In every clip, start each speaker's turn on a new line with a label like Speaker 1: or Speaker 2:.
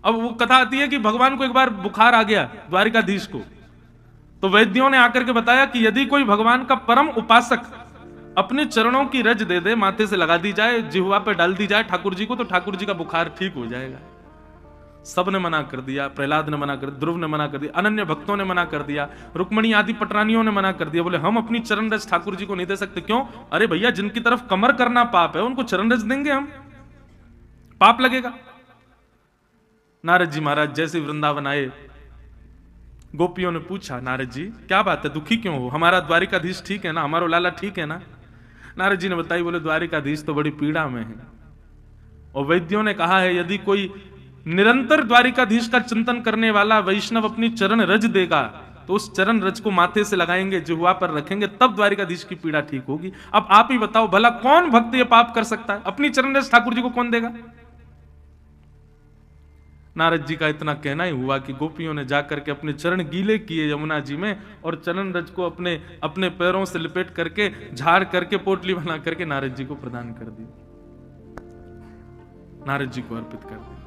Speaker 1: अब वो कथा आती है कि भगवान को एक बार बुखार आ गया द्वारिकाधीश को, तो वैद्यों ने आकर के बताया कि यदि कोई भगवान का परम उपासक अपने चरणों की रज दे दे, माथे से लगा दी जाए, जिह्वा पे डाल दी जाए ठाकुर जी को, तो ठाकुर जी का बुखार ठीक हो जाएगा। सब ने मना कर दिया, प्रहलाद ने मना कर दिया, ध्रुव ने मना कर दिया, अनन्य भक्तों ने मना कर दिया, रुक्मणी आदि पटरानियों ने मना कर दिया। बोले हम अपनी चरण रज ठाकुर जी को नहीं दे सकते। क्यों? अरे भैया, जिनकी तरफ कमर करना पाप है उनको चरण रज देंगे हम? पाप लगेगा। नारद जी महाराज जैसे वृंदावन आए, गोपियों ने पूछा, नारद जी क्या बात है, दुखी क्यों हो? हमारा द्वारिकाधीश ठीक है ना, हमारा लाला ठीक है ना? नारद जी ने बताई, बोले द्वारिकाधीश तो बड़ी पीड़ा में है, और वैद्यों ने कहा है यदि कोई निरंतर द्वारिकाधीश का चिंतन करने वाला वैष्णव अपनी चरण रज देगा, तो उस चरण रज को माथे से लगाएंगे, जिह्वा पर रखेंगे, तब द्वारिकाधीश की पीड़ा ठीक होगी। अब आप ही बताओ, भला कौन भक्त ये पाप कर सकता है? अपनी चरण रज ठाकुर जी को कौन देगा? नारद जी का इतना कहना ही हुआ कि गोपियों ने जाकर के अपने चरण गीले किए यमुना जी में, और चरण रज को अपने अपने पैरों से लिपेट करके, झाड़ करके, पोटली बना करके नारद जी को प्रदान कर दी, नारद जी को अर्पित कर दी।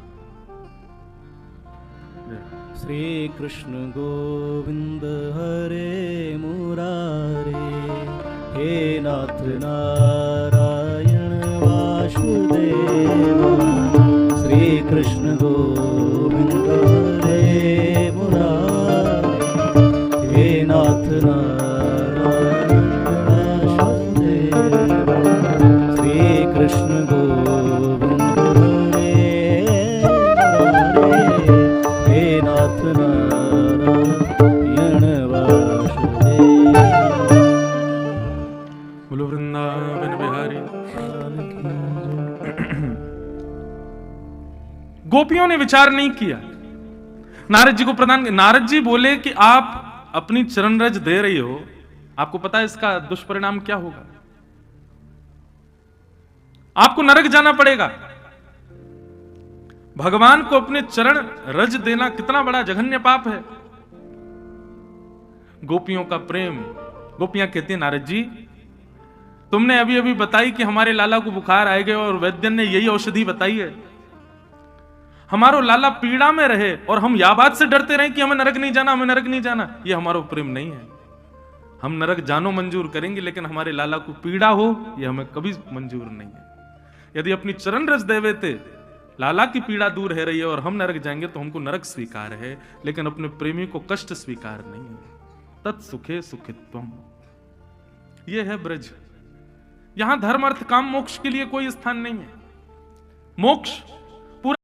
Speaker 2: श्री कृष्ण गोविंद हरे मुरारे, हे नाथ नारायण वासुदेवा। श्री कृष्ण गोविंद हरे मुरारे, हे नाथ नारायण वासुदेवा। श्री कृष्ण गोविंद
Speaker 1: बोलो वृंदावन बिहारी। गोपियों ने विचार नहीं किया, नारद जी को प्रदान। नारद जी बोले कि आप अपनी चरण रज दे रही हो, आपको पता है इसका दुष्परिणाम क्या होगा? आपको नरक जाना पड़ेगा। भगवान को अपने चरण रज देना कितना बड़ा जघन्य पाप है। गोपियों का प्रेम। गोपियां कहती हैं, नारद जी तुमने अभी अभी बताई कि हमारे लाला को बुखार आए गए और वैद्य ने यही औषधि बताई है, हमारो लाला पीड़ा में रहे और हम या बात से डरते रहे कि हमें नरक नहीं जाना, हमें नरक नहीं जाना। ये हमारा प्रेम नहीं है। हम नरक जानो मंजूर करेंगे, लेकिन हमारे लाला को पीड़ा हो यह हमें कभी मंजूर नहीं है। यदि अपनी चरण रज देवे थे, लाला की पीड़ा दूर है रही है और हम नरक जाएंगे तो हमको नरक स्वीकार है, लेकिन अपने प्रेमी को कष्ट स्वीकार नहीं है। तत्सुखे सुखित्वम, यह है ब्रज। यहां धर्म अर्थ काम मोक्ष के लिए कोई स्थान नहीं है। मोक्ष